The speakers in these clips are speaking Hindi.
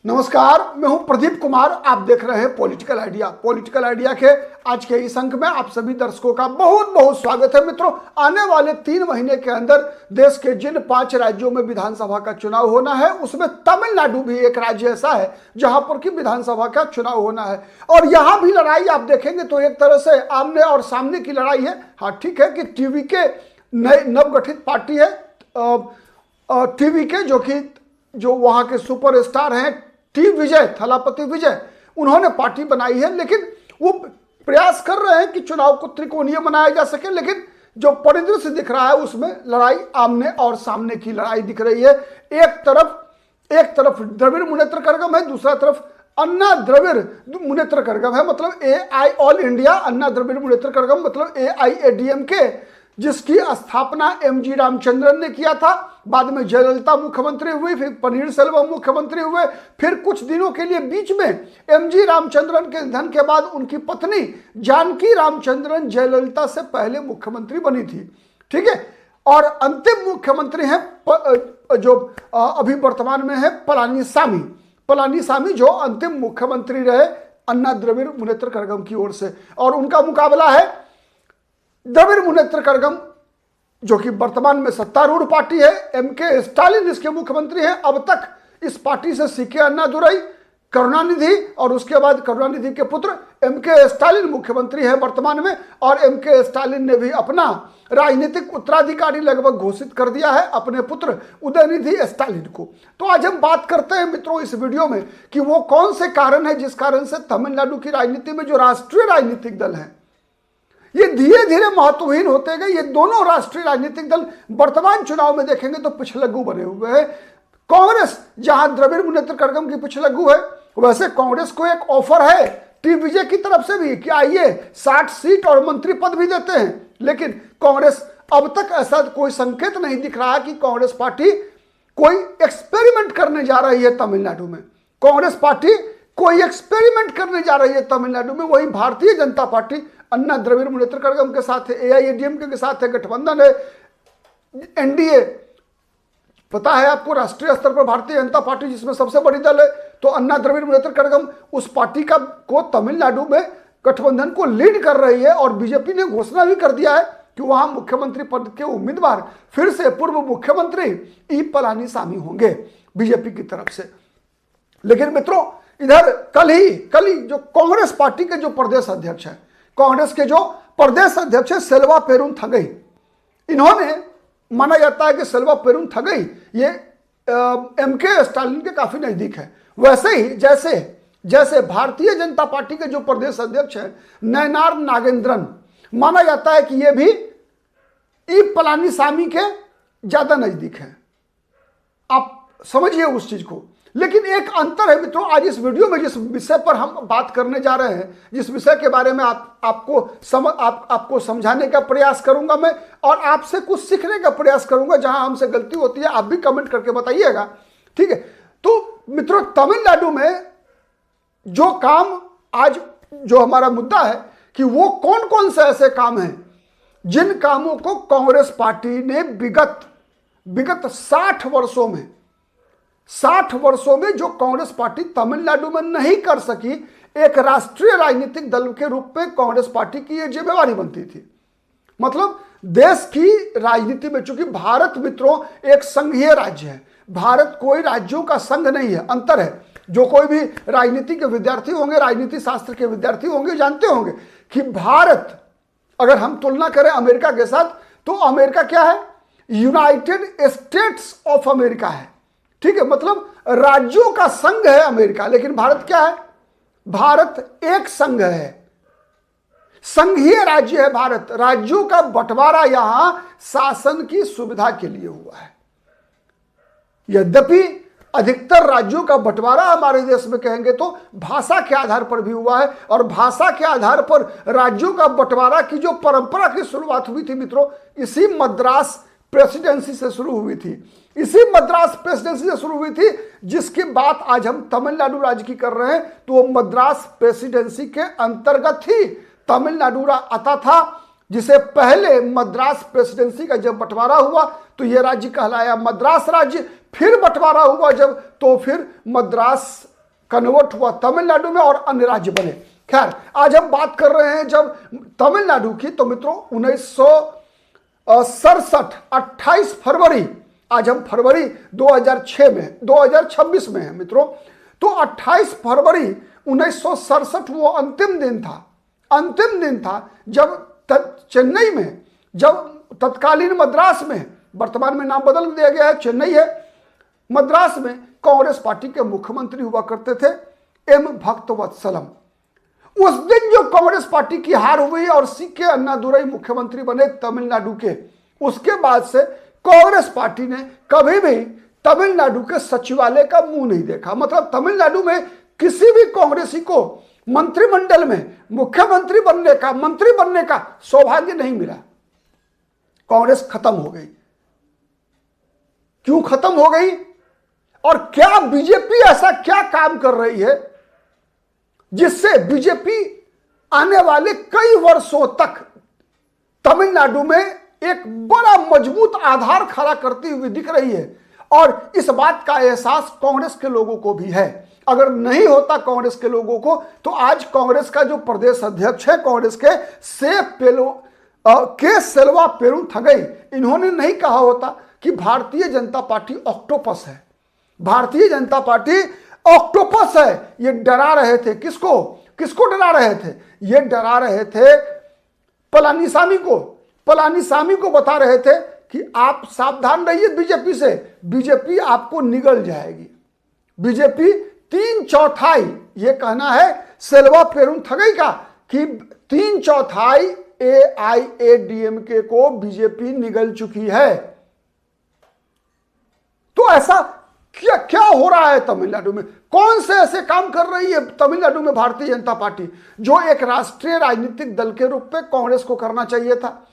नमस्कार, मैं हूं प्रदीप कुमार। आप देख रहे हैं पॉलिटिकल आइडिया। पॉलिटिकल आइडिया के आज के इस अंक में आप सभी दर्शकों का बहुत बहुत स्वागत है। मित्रों, आने वाले 3 महीने के अंदर देश के जिन 5 राज्यों में विधानसभा का चुनाव होना है, उसमें तमिलनाडु भी एक राज्य ऐसा है जहां पर कि विधानसभा का चुनाव होना है। और यहां भी लड़ाई आप देखेंगे तो एक तरह से आमने और सामने की लड़ाई है। हाँ, ठीक है कि टीवी के नवगठित पार्टी है, टीवी के जो वहां के सुपरस्टार हैं टी विजय, थलापति विजय, उन्होंने पार्टी बनाई है। लेकिन वो प्रयास कर रहे हैं कि चुनाव को त्रिकोणीय बनाया जा सके, लेकिन जो परिदृश्य दिख रहा है उसमें लड़ाई आमने और सामने की लड़ाई दिख रही है। एक तरफ द्रविड़ मुनेत्र कड़गम है, दूसरा तरफ अन्ना द्रविड़ मुनेत्र कड़गम है। मतलब AI ऑल इंडिया अन्ना द्रविड़ मुनेत्र कड़गम, मतलब AIADMK, जिसकी स्थापना MG रामचंद्रन ने किया था। बाद में जयललिता मुख्यमंत्री हुई, फिर पनीरसेल्वम मुख्यमंत्री हुए, फिर कुछ दिनों के लिए बीच में MG रामचंद्रन के निधन के बाद उनकी पत्नी जानकी रामचंद्रन जयललिता से पहले मुख्यमंत्री बनी थी। ठीक है। और अंतिम मुख्यमंत्री हैं जो अभी वर्तमान में है पलानीसामी, जो अंतिम मुख्यमंत्री रहे अन्ना द्रविड़ मुनेत्र कड़गम की ओर से। और उनका मुकाबला है द्रविड़ मुनेत्र कड़गम, जो कि वर्तमान में सत्तारूढ़ पार्टी है। MK स्टालिन इसके मुख्यमंत्री हैं। अब तक इस पार्टी से CK अन्नादुरई, करुणानिधि और उसके बाद करुणानिधि के पुत्र MK स्टालिन मुख्यमंत्री है वर्तमान में। और MK स्टालिन ने भी अपना राजनीतिक उत्तराधिकारी लगभग घोषित कर दिया है अपने पुत्र उदयनिधि स्टालिन को। तो आज हम बात करते हैं मित्रों इस वीडियो में कि वो कौन से कारण है जिस कारण से तमिलनाडु की राजनीति में जो राष्ट्रीय राजनीतिक दल है ये धीरे धीरे महत्वहीन होते गए। ये दोनों राष्ट्रीय राजनीतिक दल वर्तमान चुनाव में देखेंगे तो पिछलग्गू बने हुए हैं। कांग्रेस जहां द्रविड़ मुनेत्र कड़गम की पिछलग्गू है, वैसे कांग्रेस को एक ऑफर है टी विजय की तरफ से भी कि आइए 60 सीट और मंत्री पद भी देते हैं। लेकिन कांग्रेस अब तक ऐसा कोई संकेत नहीं दिख रहा कि कांग्रेस पार्टी कोई एक्सपेरिमेंट करने जा रही है तमिलनाडु में। कांग्रेस पार्टी कोई एक्सपेरिमेंट करने जा रही है तमिलनाडु में। वही भारतीय जनता पार्टी अन्ना द्रविड़ मुनेत्र कड़गम के साथ है, AIADMK के साथ है, गठबंधन है, NDA। पता है आपको, राष्ट्रीय स्तर पर भारतीय जनता पार्टी जिसमें सबसे बड़ी दल है, तो अन्ना द्रविड़ मुनेत्र कड़गम उस पार्टी को तमिलनाडु में गठबंधन को लीड कर रही है। और बीजेपी ने घोषणा भी कर दिया है कि वहां मुख्यमंत्री पद के उम्मीदवार फिर से पूर्व मुख्यमंत्री E पलानीसामी होंगे बीजेपी की तरफ से। लेकिन मित्रों, इधर कल ही जो कांग्रेस पार्टी के जो प्रदेश अध्यक्ष है, कांग्रेस के जो प्रदेश अध्यक्ष है सेल्वा पेरुंथगई, इन्होंने, माना जाता है कि सेल्वा पेरुंथगई ये MK स्टालिन के काफी नजदीक है। वैसे ही जैसे भारतीय जनता पार्टी के जो प्रदेश अध्यक्ष है नयनार नागेंद्रन, माना जाता है कि ये भी E पलानीसामी के ज्यादा नजदीक है। आप समझिए उस चीज को। लेकिन एक अंतर है मित्रों, आज इस वीडियो में जिस विषय पर हम बात करने जा रहे हैं, जिस विषय के बारे में आपको समझाने का प्रयास करूंगा मैं, और आपसे कुछ सीखने का प्रयास करूंगा। जहां हमसे गलती होती है आप भी कमेंट करके बताइएगा, ठीक है। तो मित्रों, तमिलनाडु में जो काम आज जो हमारा मुद्दा है कि वो कौन कौन से ऐसे काम हैं जिन कामों को कांग्रेस पार्टी ने विगत 60 वर्षों में जो कांग्रेस पार्टी तमिलनाडु में नहीं कर सकी, एक राष्ट्रीय राजनीतिक दल के रूप में कांग्रेस पार्टी की यह जिम्मेवारी बनती थी। मतलब देश की राजनीति में, चूंकि भारत मित्रों एक संघीय राज्य है, भारत कोई राज्यों का संघ नहीं है। अंतर है, जो कोई भी राजनीति के विद्यार्थी होंगे, राजनीति शास्त्र के विद्यार्थी होंगे, जानते होंगे कि भारत, अगर हम तुलना करें अमेरिका के साथ, तो अमेरिका क्या है? यूनाइटेड स्टेट्स ऑफ अमेरिका है। ठीक है, मतलब राज्यों का संघ है अमेरिका। लेकिन भारत क्या है? भारत एक संघ है, संघीय राज्य है भारत। राज्यों का बंटवारा यहां शासन की सुविधा के लिए हुआ है। यद्यपि अधिकतर राज्यों का बंटवारा हमारे देश में कहेंगे तो भाषा के आधार पर भी हुआ है। और भाषा के आधार पर राज्यों का बंटवारा की जो परंपरा की शुरुआत हुई थी मित्रों, इसी मद्रास प्रेसिडेंसी से शुरू हुई थी। इसी मद्रास प्रेसिडेंसी से शुरू हुई थी, जिसकी बात आज हम तमिलनाडु राज्य की कर रहे हैं। तो वो मद्रास प्रेसिडेंसी के अंतर्गत ही तमिलनाडु आता था, जिसे पहले मद्रास प्रेसिडेंसी का जब बंटवारा हुआ तो यह राज्य कहलाया मद्रास राज्य। फिर बंटवारा हुआ जब, तो फिर मद्रास कन्वर्ट हुआ तमिलनाडु में और अन्य राज्य बने। खैर, आज हम बात कर रहे हैं जब तमिलनाडु की, तो मित्रों 1967 28 फरवरी, आज हम फरवरी 2026 में है मित्रों, तो 28 फरवरी 1967 वो अंतिम दिन था जब चेन्नई में, जब तत्कालीन मद्रास में, वर्तमान में नाम बदल दिया गया है, चेन्नई है, मद्रास में कांग्रेस पार्टी के मुख्यमंत्री हुआ करते थे एम भक्तवत्सलम। उस दिन जो कांग्रेस पार्टी की हार हुई और सीके अन्नादुरई मुख्यमंत्री बने तमिलनाडु के, उसके बाद से कांग्रेस पार्टी ने कभी भी तमिलनाडु के सचिवालय का मुंह नहीं देखा। मतलब तमिलनाडु में किसी भी कांग्रेसी को मंत्रिमंडल में मुख्यमंत्री बनने का, मंत्री बनने का सौभाग्य नहीं मिला। कांग्रेस खत्म हो गई। क्यों खत्म हो गई और क्या बीजेपी ऐसा क्या काम कर रही है जिससे बीजेपी आने वाले कई वर्षों तक तमिलनाडु में एक बड़ा मजबूत आधार खड़ा करती हुई दिख रही है। और इस बात का एहसास कांग्रेस के लोगों को भी है। अगर नहीं होता कांग्रेस के लोगों को, तो आज कांग्रेस का जो प्रदेश अध्यक्ष है कांग्रेस के सेल्वा पेरुंथगई, इन्होंने नहीं कहा होता कि भारतीय जनता पार्टी ऑक्टोपस है। भारतीय जनता पार्टी ऑक्टोपस है। ये डरा रहे थे किसको डरा रहे थे? ये डरा रहे थे पलानीसामी को बता रहे थे कि आप सावधान रहिए बीजेपी से, बीजेपी आपको निगल जाएगी। बीजेपी 3/4, ये कहना है सेल्वा पेरुंथगई का कि 3/4 AIADMK को बीजेपी निगल चुकी है। तो ऐसा क्या हो रहा है तमिलनाडु में? कौन से ऐसे काम कर रही है तमिलनाडु में भारतीय जनता पार्टी जो एक राष्ट्रीय राजनीतिक दल के रूप में कांग्रेस को करना चाहिए था?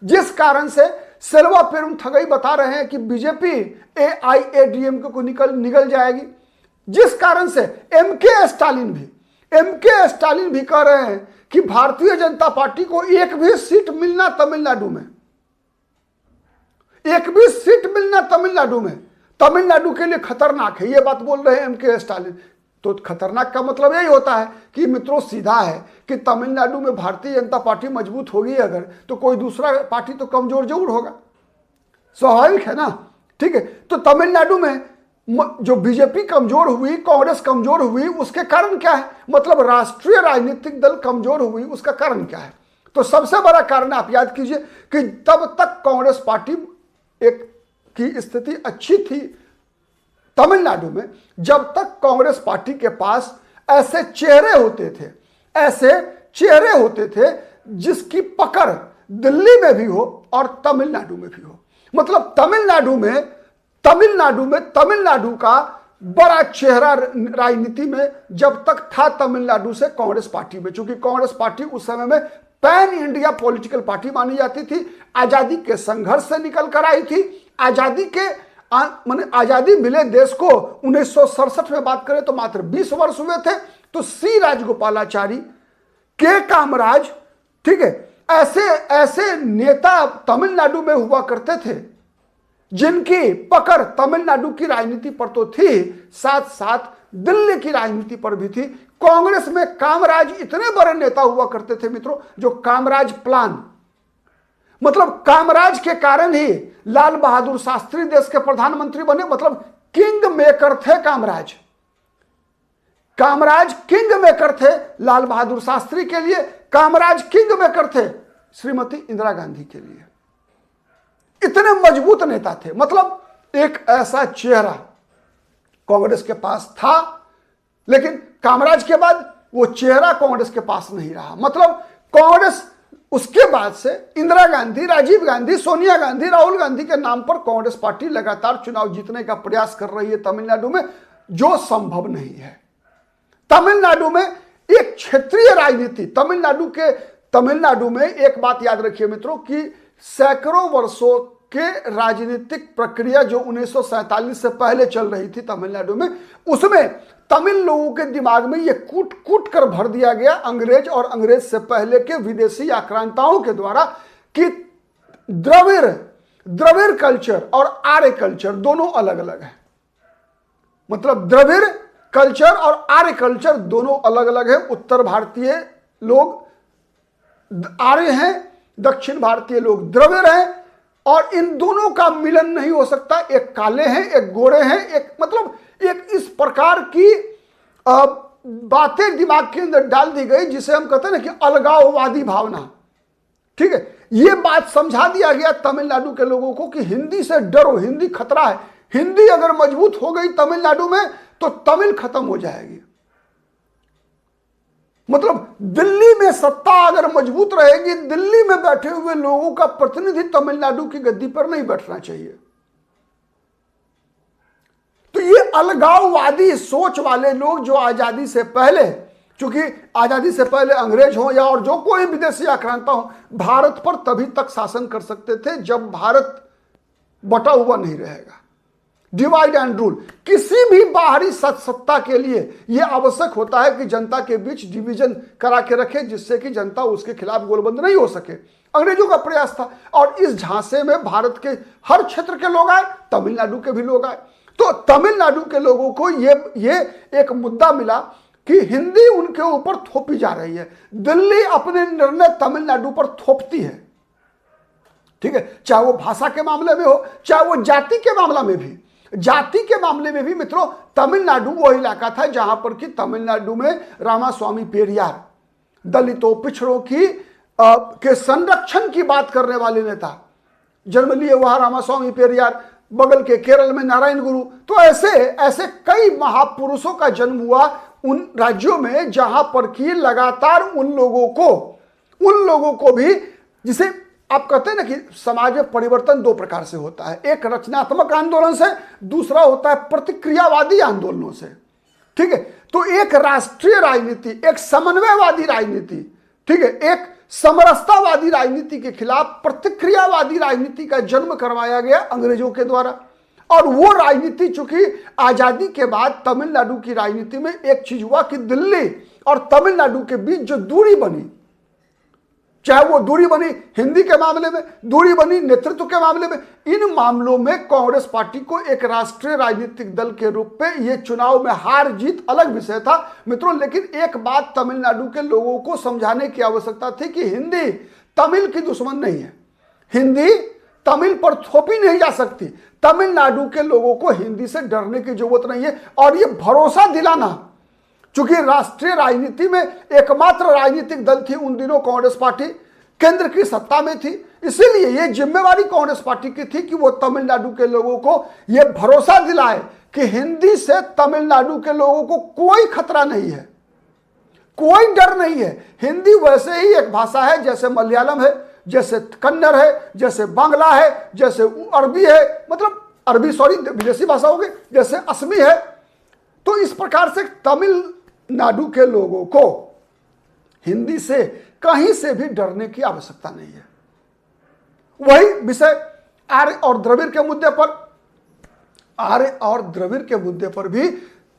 जिस कारण से सेल्वा पेरुंथगई बता रहे हैं कि बीजेपी AIADMK को निगल जाएगी, जिस कारण से MK स्टालिन भी कह रहे हैं कि भारतीय जनता पार्टी को एक भी सीट मिलना तमिलनाडु के लिए खतरनाक है। ये बात बोल रहे हैं MK स्टालिन। तो खतरनाक का मतलब यही होता है कि मित्रों सीधा है कि तमिलनाडु में भारतीय जनता पार्टी मजबूत होगी अगर, तो कोई दूसरा पार्टी तो कमजोर जरूर होगा, स्वाभाविक है ना। ठीक है, तो तमिलनाडु में जो बीजेपी कमजोर हुई, कांग्रेस कमजोर हुई, उसके कारण क्या है? मतलब राष्ट्रीय राजनीतिक दल कमजोर हुई, उसका कारण क्या है? तो सबसे बड़ा कारण आप याद कीजिए कि तब तक कांग्रेस पार्टी की स्थिति अच्छी थी तमिलनाडु में, जब तक कांग्रेस पार्टी के पास ऐसे चेहरे होते थे जिसकी पकड़ दिल्ली में भी हो और तमिलनाडु में भी हो। मतलब तमिलनाडु का बड़ा चेहरा राजनीति में जब तक था तमिलनाडु से कांग्रेस पार्टी में, चूंकि कांग्रेस पार्टी उस समय में पैन इंडिया पॉलिटिकल पार्टी मानी जाती थी, आजादी के संघर्ष से निकल कर आई थी। आजादी मिले देश को 1967 में बात करें तो मात्र 20 वर्ष हुए थे। तो सी राजगोपालाचारी, के कामराज, ठीक है, ऐसे नेता तमिलनाडु में हुआ करते थे जिनकी पकड़ तमिलनाडु की राजनीति पर तो थी, साथ साथ दिल्ली की राजनीति पर भी थी। कांग्रेस में कामराज इतने बड़े नेता हुआ करते थे मित्रों, जो कामराज प्लान, मतलब कामराज के कारण ही लाल बहादुर शास्त्री देश के प्रधानमंत्री बने। मतलब किंग मेकर थे कामराज किंग मेकर थे लाल बहादुर शास्त्री के लिए, कामराज किंग मेकर थे श्रीमती इंदिरा गांधी के लिए। इतने मजबूत नेता थे। मतलब एक ऐसा चेहरा कांग्रेस के पास था, लेकिन कामराज के बाद वो चेहरा कांग्रेस के पास नहीं रहा। मतलब कांग्रेस उसके बाद से इंदिरा गांधी, राजीव गांधी, सोनिया गांधी, राहुल गांधी के नाम पर कांग्रेस पार्टी लगातार चुनाव जीतने का प्रयास कर रही है तमिलनाडु में, जो संभव नहीं है। तमिलनाडु में एक क्षेत्रीय राजनीति, तमिलनाडु में एक बात याद रखिए मित्रों कि सैकड़ों वर्षों के राजनीतिक प्रक्रिया जो 1947 से पहले चल रही थी तमिलनाडु में, उसमें तमिल लोगों के दिमाग में ये कूट कर भर दिया गया अंग्रेज और अंग्रेज से पहले के विदेशी आक्रांताओं के द्वारा कि द्रविड़ कल्चर और आर्य कल्चर दोनों अलग अलग है। मतलब द्रविड़ कल्चर और आर्य कल्चर दोनों अलग अलग है। उत्तर भारतीय लोग आर्य हैं, दक्षिण भारतीय लोग द्रविड़ हैं, और इन दोनों का मिलन नहीं हो सकता। एक काले हैं, एक गोरे हैं, एक मतलब एक इस प्रकार की बातें दिमाग के अंदर डाल दी गई जिसे हम कहते हैं ना कि अलगाववादी भावना। ठीक है, यह बात समझा दिया गया तमिलनाडु के लोगों को कि हिंदी से डरो, हिंदी खतरा है। हिंदी अगर मजबूत हो गई तमिलनाडु में तो तमिल खत्म हो जाएगी। मतलब दिल्ली में सत्ता अगर मजबूत रहेगी, दिल्ली में बैठे हुए लोगों का प्रतिनिधि तमिलनाडु की गद्दी पर नहीं बैठना चाहिए। तो ये अलगाववादी सोच वाले लोग जो आजादी से पहले, चूंकि आजादी से पहले अंग्रेज हो या और जो कोई विदेशी आक्रांता हो, भारत पर तभी तक शासन कर सकते थे जब भारत बटा हुआ नहीं रहेगा। Divide and rule. किसी भी बाहरी सत्ता के लिए यह आवश्यक होता है कि जनता के बीच डिवीजन करा के रखे, जिससे कि जनता उसके खिलाफ गोलबंद नहीं हो सके। अंग्रेजों का प्रयास था, और इस झांसे में भारत के हर क्षेत्र के लोग आए, तमिलनाडु के भी लोग आए। तो तमिलनाडु के लोगों को ये एक मुद्दा मिला कि हिंदी उनके ऊपर थोपी जा रही है। दिल्ली अपने निर्णय तमिलनाडु पर थोपती है। ठीक है, चाहे वो भाषा के मामले में हो, चाहे वो जाति के मामला में भी। जाति के मामले में भी मित्रों, तमिलनाडु वो इलाका था जहां पर कि तमिलनाडु में रामास्वामी पेरियार दलितों पिछड़ों की के संरक्षण की बात करने वाले नेता जन्म लिए वहां रामास्वामी पेरियार। बगल के केरल में नारायण गुरु। तो ऐसे कई महापुरुषों का जन्म हुआ उन राज्यों में जहां पर कि लगातार उन लोगों को भी, जिसे आप कहते हैं ना कि समाज में परिवर्तन दो प्रकार से होता है, एक रचनात्मक आंदोलन से, दूसरा होता है प्रतिक्रियावादी आंदोलनों से। ठीक है, तो एक राष्ट्रीय राजनीति, एक समन्वयवादी राजनीति, ठीक है, एक समरसतावादी राजनीति के खिलाफ प्रतिक्रियावादी राजनीति का जन्म करवाया गया अंग्रेजों के द्वारा। और वो राजनीति, चूंकि आजादी के बाद तमिलनाडु की राजनीति में एक चीज हुआ कि दिल्ली और तमिलनाडु के बीच जो दूरी बनी, चाहे वो दूरी बनी हिंदी के मामले में, दूरी बनी नेतृत्व के मामले में, इन मामलों में कांग्रेस पार्टी को एक राष्ट्रीय राजनीतिक दल के रूप में ये चुनाव में हार जीत अलग विषय था मित्रों। लेकिन एक बात तमिलनाडु के लोगों को समझाने की आवश्यकता थी कि हिंदी तमिल की दुश्मन नहीं है, हिंदी तमिल पर थोपी नहीं जा सकती। तमिलनाडु के लोगों को हिंदी से डरने की जरूरत नहीं है। और ये भरोसा दिलाना, चूंकि राष्ट्रीय राजनीति में एकमात्र राजनीतिक दल थी उन दिनों कांग्रेस पार्टी, केंद्र की सत्ता में थी, इसीलिए यह जिम्मेवारी कांग्रेस पार्टी की थी कि वो तमिलनाडु के लोगों को यह भरोसा दिलाए कि हिंदी से तमिलनाडु के लोगों को कोई खतरा नहीं है, कोई डर नहीं है। हिंदी वैसे ही एक भाषा है जैसे मलयालम है, जैसे कन्नड़ है, जैसे बांग्ला है, जैसे अरबी है, मतलब अरबी सॉरी विदेशी भाषा होगी, जैसे असमी है। तो इस प्रकार से तमिलनाडु के लोगों को हिंदी से कहीं से भी डरने की आवश्यकता नहीं है। वही विषय आर्य और द्रविड़ के मुद्दे पर, आर्य और द्रविड़ के मुद्दे पर भी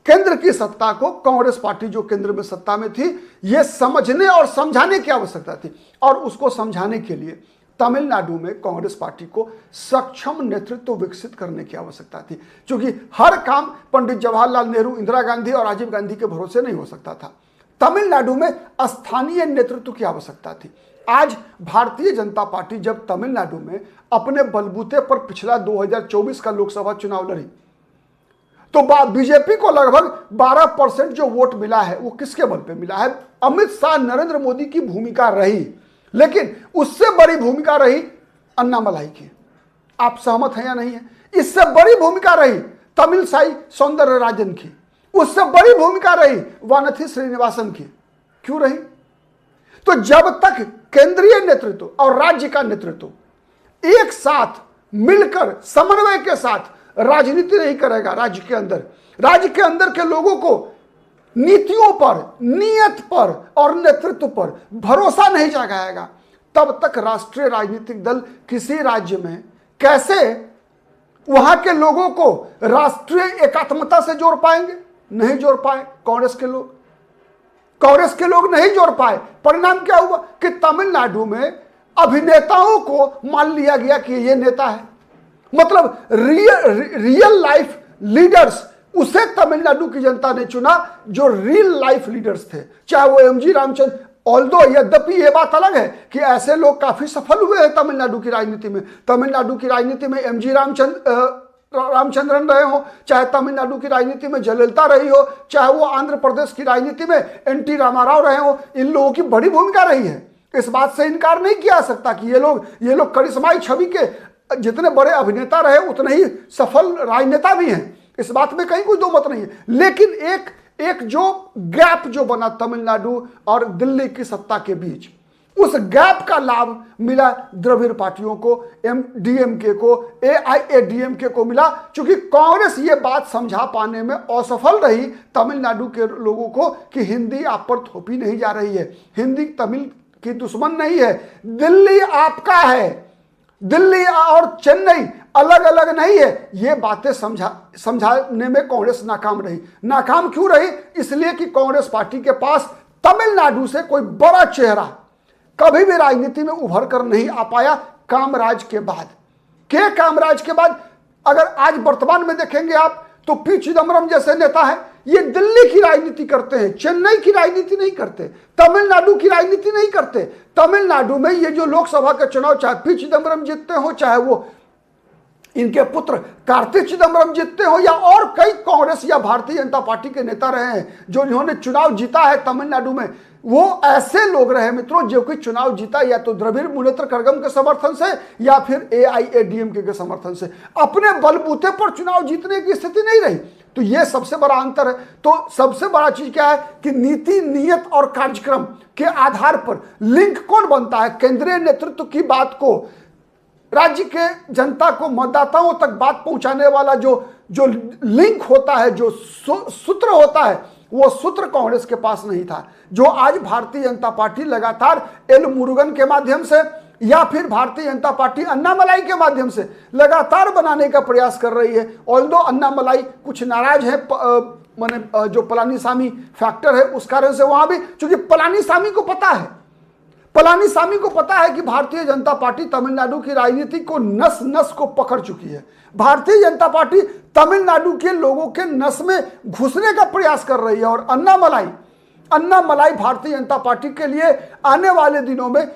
केंद्र की सत्ता को कांग्रेस पार्टी जो केंद्र में सत्ता में थी यह समझने और समझाने की आवश्यकता थी। और उसको समझाने के लिए तमिलनाडु में कांग्रेस पार्टी को सक्षम नेतृत्व विकसित करने की आवश्यकता थी, क्योंकि हर काम पंडित जवाहरलाल नेहरू, इंदिरा गांधी और राजीव गांधी के भरोसे नहीं हो सकता था। तमिलनाडु में स्थानीय नेतृत्व की आवश्यकता थी। आज भारतीय जनता पार्टी जब तमिलनाडु में अपने बलबूते पर पिछला 2024 का लोकसभा चुनाव लड़ी तो बीजेपी को लगभग 12% जो वोट मिला है वो किसके बल पे मिला है? अमित शाह, नरेंद्र मोदी की भूमिका रही, लेकिन उससे बड़ी भूमिका रही अन्नामलाई की। आप सहमत हैं या नहीं है? इससे बड़ी भूमिका रही तमिलसाई सौंदरराजन की, उससे बड़ी भूमिका रही वानथी श्रीनिवासन की। क्यों रही? तो जब तक केंद्रीय नेतृत्व और राज्य का नेतृत्व एक साथ मिलकर समन्वय के साथ राजनीति नहीं करेगा, राज्य के अंदर के लोगों को नीतियों पर, नियत पर और नेतृत्व पर भरोसा नहीं जगाएगा, तब तक राष्ट्रीय राजनीतिक दल किसी राज्य में कैसे वहां के लोगों को राष्ट्रीय एकात्मता से जोड़ पाएंगे? नहीं जोड़ पाए। कांग्रेस के लोग नहीं जोड़ पाए। परिणाम क्या हुआ कि तमिलनाडु में अभिनेताओं को मान लिया गया कि ये नेता है। मतलब रियल लाइफ लीडर्स उसे तमिलनाडु की जनता ने चुना जो रियल लाइफ लीडर्स थे, चाहे वो एमजी रामचंद्र। ऑल्दो यद्यपि ये बात अलग है कि ऐसे लोग काफी सफल हुए हैं तमिलनाडु की राजनीति में। तमिलनाडु की राजनीति में एमजी रामचंद्रन रहे हो, चाहे तमिलनाडु की राजनीति में जयललिता रही हो, चाहे वो आंध्र प्रदेश की राजनीति में एनटी रामाराव रहे हो, इन लोगों की बड़ी भूमिका रही है। इस बात से इनकार नहीं किया जा सकता कि ये लोग करिश्माई छवि के जितने बड़े अभिनेता रहे उतने ही सफल राजनेता भी हैं। इस बात में कहीं कोई दो मत नहीं है। लेकिन एक जो गैप जो बना तमिलनाडु और दिल्ली की सत्ता के बीच, उस गैप का लाभ मिला द्रविड़ पार्टियों को, डीएमके को, एआईएडीएमके को मिला। क्योंकि कांग्रेस ये बात समझा पाने में असफल रही तमिलनाडु के लोगों को कि हिंदी आप पर थोपी नहीं जा रही है, हिंदी तमिल की दुश्मन नहीं है, दिल्ली आपका है, दिल्ली और चेन्नई अलग अलग नहीं है। ये बातें समझाने में कांग्रेस नाकाम रही। नाकाम क्यों रही? इसलिए कि कांग्रेस पार्टी के पास तमिलनाडु से कोई बड़ा चेहरा कभी भी राजनीति में उभर कर नहीं आ पाया कामराज के बाद। कामराज के बाद अगर आज वर्तमान में देखेंगे आप तो पी चिदम्बरम जैसे नेता है, ये दिल्ली की राजनीति करते हैं, चेन्नई की राजनीति नहीं करते, तमिलनाडु की राजनीति नहीं करते। तमिलनाडु में ये जो लोकसभा के चुनाव चाहे पी चिदम्बरम जीतते हो, चाहे वो इनके पुत्र कार्तिक चिदम्बरम जीतते हो, या और कई कांग्रेस या भारतीय जनता पार्टी के नेता रहे हैं जो इन्होंने चुनाव जीता है तमिलनाडु में, वो ऐसे लोग रहे मित्रों जो कि चुनाव जीता या तो द्रविड़ मुनेत्र कड़गम के समर्थन से या फिर एआईएडीएमके के समर्थन से। अपने बलबूते पर चुनाव जीतने की स्थिति नहीं रही। तो ये सबसे बड़ा अंतर है। तो सबसे बड़ा चीज क्या है कि नीति, नियत और कार्यक्रम के आधार पर लिंक कौन बनता है? केंद्रीय नेतृत्व की बात को राज्य के जनता को, मतदाताओं तक बात पहुंचाने वाला जो लिंक होता है, जो सूत्र होता है, वो सूत्र कांग्रेस के पास नहीं था, जो आज भारतीय जनता पार्टी लगातार एल मुरुगन के माध्यम से या फिर भारतीय जनता पार्टी अन्नामलाई के माध्यम से लगातार बनाने का प्रयास कर रही है। ऑल्दो अन्नामलाई कुछ नाराज है, माने जो पलानीसामी फैक्टर है उस कारण से वहां भी, क्योंकि पलानीसामी को पता है कि भारतीय जनता पार्टी तमिलनाडु की राजनीति को नस नस को पकड़ चुकी है। भारतीय जनता पार्टी तमिलनाडु के लोगों के नस में घुसने का प्रयास कर रही है। और अन्नामलाई भारतीय जनता पार्टी के लिए आने वाले दिनों में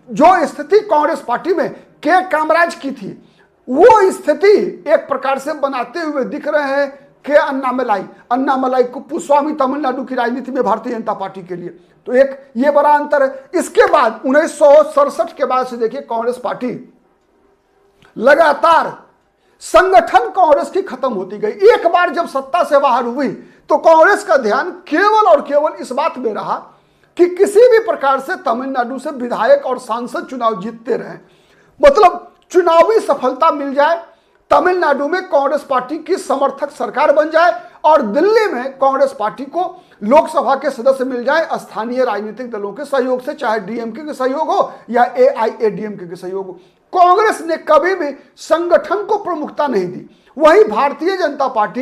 जो स्थिति कांग्रेस पार्टी में के कामराज की थी, वो स्थिति एक प्रकार से बनाते हुए दिख रहे हैं के अन्नामलाई कुप्पुस्वामी तमिलनाडु की राजनीति में भारतीय जनता पार्टी के लिए। तो एक ये बड़ा अंतर है। इसके बाद 1967 के बाद से देखिए कांग्रेस पार्टी लगातार संगठन कांग्रेस की खत्म होती गई। एक बार जब सत्ता से बाहर हुई तो कांग्रेस का ध्यान केवल और केवल इस बात में रहा कि किसी भी प्रकार से तमिलनाडु से विधायक और सांसद चुनाव जीतते रहे, मतलब चुनावी सफलता मिल जाए, तमिलनाडु में कांग्रेस पार्टी की समर्थक सरकार बन जाए और दिल्ली में कांग्रेस पार्टी को लोकसभा के सदस्य मिल जाए स्थानीय राजनीतिक दलों के सहयोग से, चाहे डीएमके के सहयोग हो या एआईएडीएमके के सहयोग हो। कांग्रेस ने कभी भी संगठन को प्रमुखता नहीं दी। वहीं भारतीय जनता पार्टी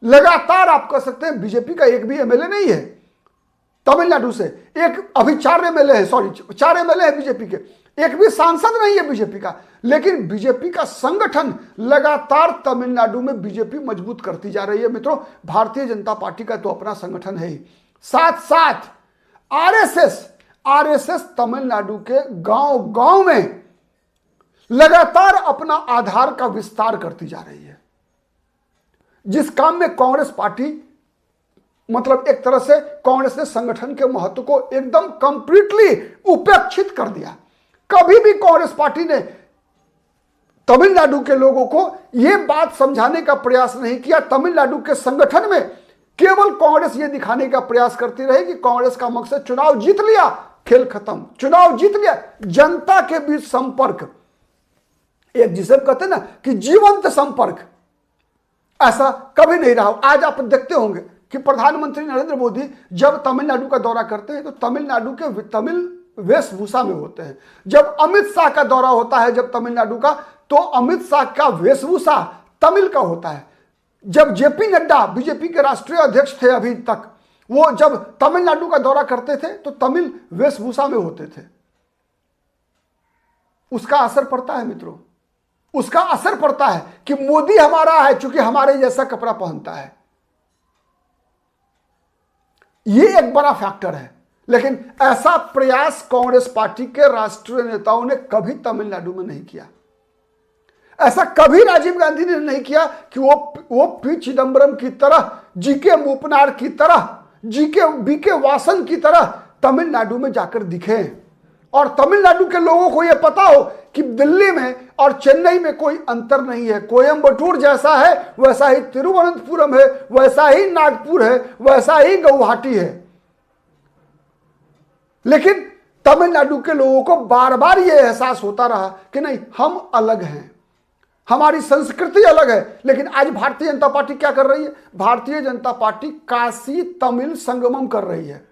लगातार, आप कह सकते हैं बीजेपी का एक भी एमएलए नहीं है तमिलनाडु से, एक अभी 4 एमएलए है बीजेपी के, एक भी सांसद नहीं है बीजेपी का। लेकिन बीजेपी का संगठन लगातार तमिलनाडु में बीजेपी मजबूत करती जा रही है। मित्रों, भारतीय जनता पार्टी का तो अपना संगठन है ही, साथ साथ आरएसएस तमिलनाडु के गांव में लगातार अपना आधार का विस्तार करती जा रही है, जिस काम में कांग्रेस पार्टी, मतलब एक तरह से कांग्रेस ने संगठन के महत्व को एकदम कंप्लीटली उपेक्षित कर दिया। कभी भी कांग्रेस पार्टी ने तमिलनाडु के लोगों को यह बात समझाने का प्रयास नहीं किया। तमिलनाडु के संगठन में केवल कांग्रेस यह दिखाने का प्रयास करती रही कि कांग्रेस का मकसद चुनाव जीत लिया, खेल खत्म, चुनाव जीत लिया। जनता के बीच संपर्क, एक जिसे कहते हैं ना कि जीवंत संपर्क, ऐसा कभी नहीं रहा। आज आप देखते होंगे कि प्रधानमंत्री नरेंद्र मोदी जब तमिलनाडु का दौरा करते हैं तो तमिलनाडु के तमिल वेशभूषा में होते हैं। जब अमित शाह का दौरा होता है जब तमिलनाडु का, तो अमित शाह का वेशभूषा तमिल का होता है। जब जेपी नड्डा बीजेपी के राष्ट्रीय अध्यक्ष थे अभी तक, वो जब तमिलनाडु का दौरा करते थे तो तमिल वेशभूषा में होते थे। उसका असर पड़ता है मित्रों, उसका असर पड़ता है कि मोदी हमारा है, चूंकि हमारे जैसा कपड़ा पहनता है। ये एक बड़ा फैक्टर है। लेकिन ऐसा प्रयास कांग्रेस पार्टी के राष्ट्रीय नेताओं ने कभी तमिलनाडु में नहीं किया। ऐसा कभी राजीव गांधी ने नहीं किया कि वो पी चिदम्बरम की तरह, जीके मूपनार की तरह, बीके वासन की तरह तमिलनाडु में जाकर दिखे और तमिलनाडु के लोगों को यह पता हो कि दिल्ली में और चेन्नई में कोई अंतर नहीं है। कोयम्बटूर जैसा है वैसा ही तिरुवनंतपुरम है, वैसा ही नागपुर है, वैसा ही गुवाहाटी है। लेकिन तमिलनाडु के लोगों को बार बार यह एहसास होता रहा कि नहीं, हम अलग हैं, हमारी संस्कृति अलग है। लेकिन आज भारतीय जनता पार्टी क्या कर रही है? भारतीय जनता पार्टी काशी तमिल संगमम कर रही है।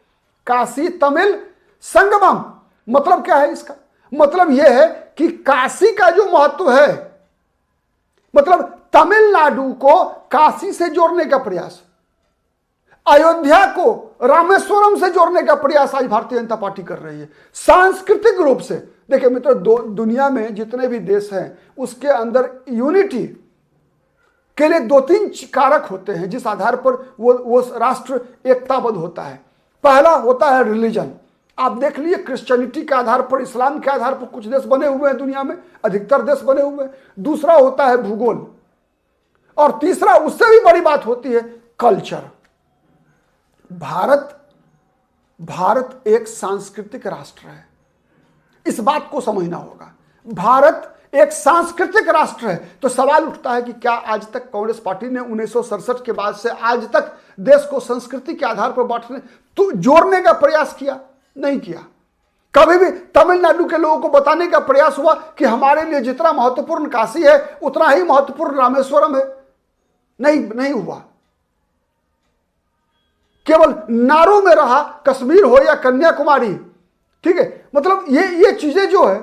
काशी तमिल संगमम मतलब क्या है? इसका मतलब यह है कि काशी का जो महत्व है, मतलब तमिलनाडु को काशी से जोड़ने का प्रयास, अयोध्या को रामेश्वरम से जोड़ने का प्रयास आज भारतीय जनता पार्टी कर रही है। सांस्कृतिक रूप से देखिए मित्रों, दुनिया में जितने भी देश हैं उसके अंदर यूनिटी के लिए 2-3 कारक होते हैं जिस आधार पर वो राष्ट्र एकताबद्ध होता है। पहला होता है रिलीजन। आप देख लीजिए, क्रिश्चियनिटी के आधार पर, इस्लाम के आधार पर कुछ देश बने हुए हैं दुनिया में, अधिकतर देश बने हुए हैं। दूसरा होता है भूगोल, और तीसरा उससे भी बड़ी बात होती है कल्चर। भारत एक सांस्कृतिक राष्ट्र है, इस बात को समझना होगा। भारत एक सांस्कृतिक राष्ट्र है। तो सवाल उठता है कि क्या आज तक कांग्रेस पार्टी ने 1967 के बाद से आज तक देश को संस्कृति के आधार पर बांटने, तो जोड़ने का प्रयास किया? नहीं किया। कभी भी तमिलनाडु के लोगों को बताने का प्रयास हुआ कि हमारे लिए जितना महत्वपूर्ण काशी है उतना ही महत्वपूर्ण रामेश्वरम है? नहीं हुआ। केवल नारों में रहा, कश्मीर हो या कन्याकुमारी, ठीक है, मतलब ये चीजें जो है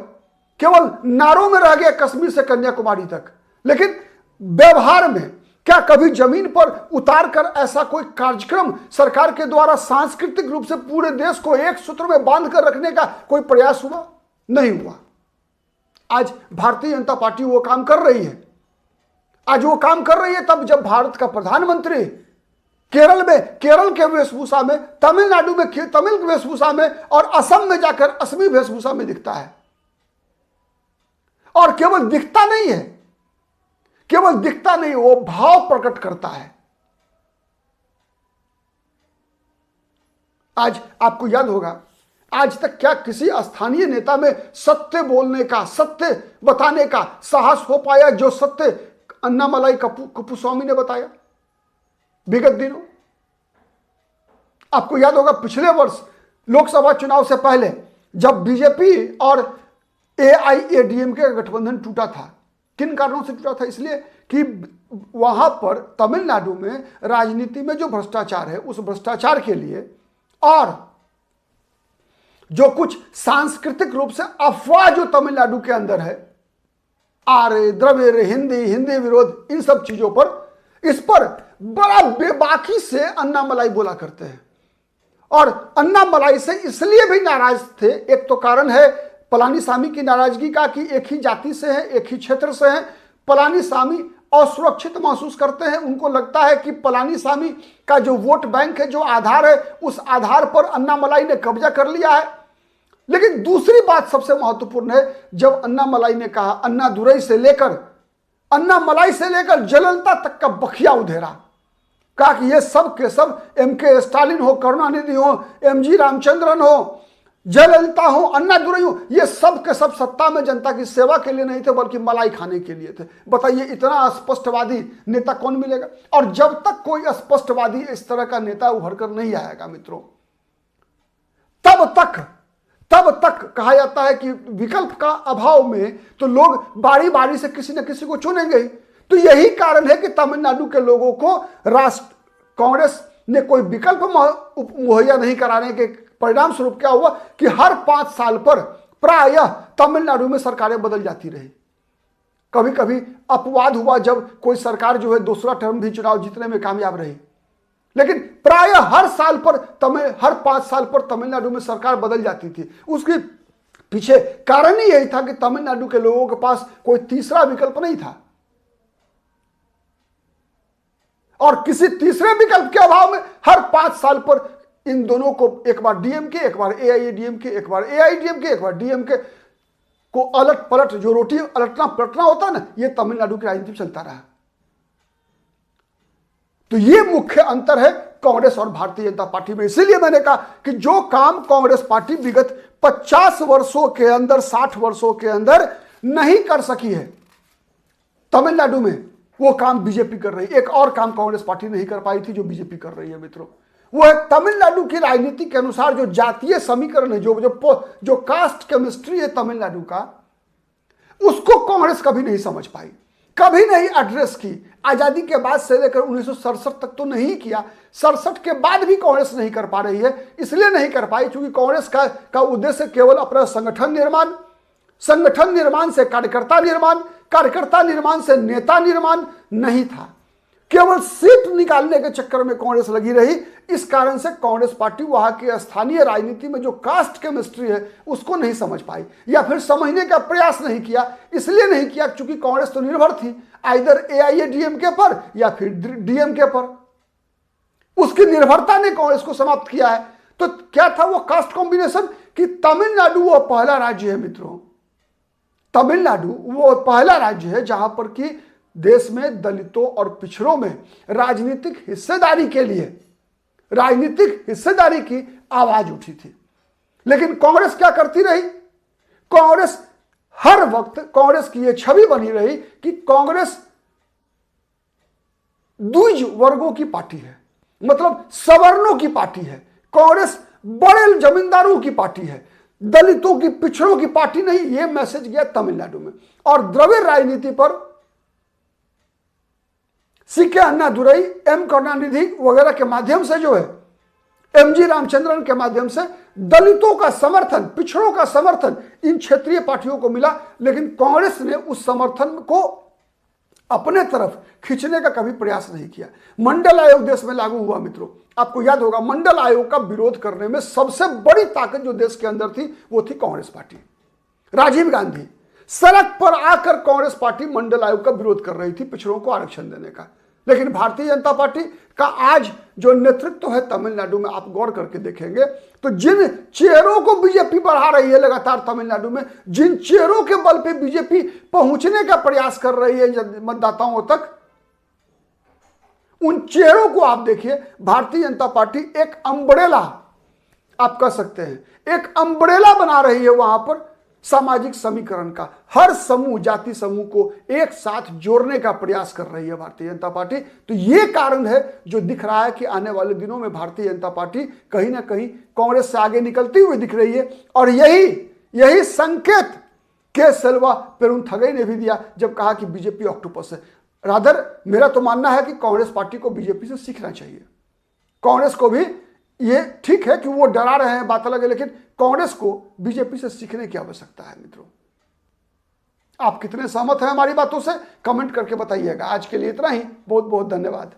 केवल नारों में रह गया, कश्मीर से कन्याकुमारी तक। लेकिन व्यवहार में क्या कभी जमीन पर उतार कर ऐसा कोई कार्यक्रम सरकार के द्वारा सांस्कृतिक रूप से पूरे देश को एक सूत्र में बांध कर रखने का कोई प्रयास हुआ? नहीं हुआ। आज भारतीय जनता पार्टी वो काम कर रही है। आज वो काम कर रही है तब जब भारत का प्रधानमंत्री केरल के वेशभूषा में, तमिलनाडु में तमिल वेशभूषा में, और असम में जाकर असमी वेशभूषा में दिखता है। और केवल दिखता नहीं, वो भाव प्रकट करता है। आज आपको याद होगा, आज तक क्या किसी स्थानीय नेता में सत्य बोलने का, सत्य बताने का साहस हो पाया जो सत्य अन्नामलाई कुपुस्वामी ने बताया विगत दिनों? आपको याद होगा पिछले वर्ष लोकसभा चुनाव से पहले जब बीजेपी और एआईएडीएमके का गठबंधन टूटा था, किन कारणों से टूटा था? इसलिए कि वहां पर तमिलनाडु में राजनीति में जो भ्रष्टाचार है, उस भ्रष्टाचार के लिए और जो कुछ सांस्कृतिक रूप से अफवाह जो तमिलनाडु के अंदर है, आर्य द्रविड़, हिंदी विरोध, इन सब चीजों पर, इस पर बड़ा बेबाकी से अन्नामलाई बोला करते हैं। और अन्नामलाई से इसलिए भी नाराज थे, एक तो कारण है पलानीसामी की नाराजगी का कि एक ही जाति से है, एक ही क्षेत्र से है। पलानीसामी असुरक्षित महसूस करते हैं। उनको लगता है कि पलानीसामी का जो वोट बैंक है, जो आधार है, उस आधार पर अन्नामलाई ने कब्जा कर लिया है। लेकिन दूसरी बात सबसे महत्वपूर्ण है, जब अन्नामलाई ने कहा, अन्नादुरई से लेकर अन्नामलाई से लेकर जयललिता तक का बखिया उधेरा, कहा कि ये सब के सब एमके स्टालिन हो, करुणानिधि हो, एमजी रामचंद्रन हो, जयललिता हो, अन्नादुरई हो, ये सब के सब सत्ता में जनता की सेवा के लिए नहीं थे बल्कि मलाई खाने के लिए थे। बताइए इतना स्पष्टवादी नेता कौन मिलेगा? और जब तक कोई स्पष्टवादी इस तरह का नेता उभर कर नहीं आएगा मित्रों, तब तक कहा जाता है कि विकल्प का अभाव में तो लोग बारी बारी से किसी न किसी को चुनेंगे ही। तो यही कारण है कि तमिलनाडु के लोगों को कांग्रेस ने कोई विकल्प मुहैया नहीं कराने के परिणाम स्वरूप क्या हुआ कि हर 5 साल पर प्रायः तमिलनाडु में सरकारें बदल जाती रही। कभी कभी अपवाद हुआ जब कोई सरकार जो है दूसरा टर्म भी चुनाव जीतने में कामयाब रही, लेकिन प्रायः हर 5 साल पर तमिलनाडु में सरकार बदल जाती थी। उसके पीछे कारण ही यही था कि तमिलनाडु के लोगों के पास कोई तीसरा विकल्प नहीं था, और किसी तीसरे विकल्प के अभाव में हर 5 साल पर इन दोनों को एक बार डीएमके, एक बार एआईएडीएमके, एक बार एआईडीएमके, एक बार डीएमके को अलट पलट, जो रोटी अलटना पलटना होता है ना, ये तमिलनाडु की राजनीति में चलता रहा। तो ये मुख्य अंतर है कांग्रेस और भारतीय जनता पार्टी में। इसीलिए मैंने कहा कि जो काम कांग्रेस पार्टी विगत 50 वर्षों के अंदर, 60 वर्षों के अंदर नहीं कर सकी है तमिलनाडु में, वो काम बीजेपी कर रही है। एक और काम कांग्रेस पार्टी नहीं कर पाई थी जो बीजेपी कर रही है मित्रों, वो है तमिलनाडु की राजनीति के अनुसार जो जातीय समीकरण है, जो कास्ट केमिस्ट्री है तमिलनाडु का, उसको कांग्रेस कभी नहीं समझ पाई, कभी नहीं एड्रेस की। आजादी के बाद से लेकर 1967 तक तो नहीं किया, 67 के बाद भी कांग्रेस नहीं कर पा रही है। इसलिए नहीं कर पाई क्योंकि कांग्रेस का उद्देश्य केवल अपना संगठन निर्माण, संगठन निर्माण से कार्यकर्ता निर्माण, कार्यकर्ता निर्माण से नेता निर्माण नहीं था। केवल सीट निकालने के चक्कर में कांग्रेस लगी रही। इस कारण से कांग्रेस पार्टी वहां की स्थानीय राजनीति में जो कास्ट केमिस्ट्री है उसको नहीं समझ पाई, या फिर समझने का प्रयास नहीं किया। इसलिए नहीं किया क्योंकि कांग्रेस तो निर्भर थी आइदर एआईएडीएमके पर या फिर डीएमके पर। उसकी निर्भरता ने कांग्रेस को समाप्त किया है। तो क्या था वो कास्ट कॉम्बिनेशन कि तमिलनाडु वो पहला राज्य है मित्रों, तमिलनाडु वो पहला राज्य है जहां पर कि देश में दलितों और पिछड़ों में राजनीतिक हिस्सेदारी की आवाज उठी थी। लेकिन कांग्रेस क्या करती रही? कांग्रेस हर वक्त, कांग्रेस की यह छवि बनी रही कि कांग्रेस द्विज वर्गों की पार्टी है, मतलब सवर्णों की पार्टी है। कांग्रेस बड़े जमींदारों की पार्टी है, दलितों की, पिछड़ों की पार्टी नहीं। यह मैसेज गया तमिलनाडु में। और द्रविड़ राजनीति पर सीके अन्नादुरई, एम करुणानिधि वगैरह के माध्यम से जो है, एमजी रामचंद्रन के माध्यम से दलितों का समर्थन, पिछड़ों का समर्थन इन क्षेत्रीय पार्टियों को मिला। लेकिन कांग्रेस ने उस समर्थन को अपने तरफ खींचने का कभी प्रयास नहीं किया। मंडल आयोग देश में लागू हुआ मित्रों, आपको याद होगा मंडल आयोग का विरोध करने में सबसे बड़ी ताकत जो देश के अंदर थी वो थी कांग्रेस पार्टी। राजीव गांधी सड़क पर आकर कांग्रेस पार्टी मंडल आयोग का विरोध कर रही थी, पिछड़ों को आरक्षण देने का। लेकिन भारतीय जनता पार्टी का आज जो नेतृत्व है तमिलनाडु में, आप गौर करके देखेंगे तो जिन चेहरों को बीजेपी बढ़ा रही है लगातार तमिलनाडु में, जिन चेहरों के बल पे बीजेपी पहुंचने का प्रयास कर रही है मतदाताओं तक, उन चेहरों को आप देखिए। भारतीय जनता पार्टी एक अम्ब्रेला, आप कह सकते हैं, एक अम्ब्रेला बना रही है वहां पर सामाजिक समीकरण का। हर समूह, जाति समूह को एक साथ जोड़ने का प्रयास कर रही है भारतीय जनता पार्टी। तो ये कारण है जो दिख रहा है कि आने वाले दिनों में भारतीय जनता पार्टी कहीं ना कहीं कांग्रेस से आगे निकलती हुई दिख रही है। और यही संकेत के सेल्वा पेरुंथगई ने भी दिया जब कहा कि बीजेपी ऑक्टोपस है। रादर मेरा तो मानना है कि कांग्रेस पार्टी को बीजेपी से सीखना चाहिए। कांग्रेस को भी, ये ठीक है कि वो डरा रहे हैं, बात अलग है, लेकिन कांग्रेस को बीजेपी से सीखने की आवश्यकता है मित्रों। आप कितने सहमत हैं हमारी बातों से, कमेंट करके बताइएगा। आज के लिए इतना ही, बहुत बहुत धन्यवाद।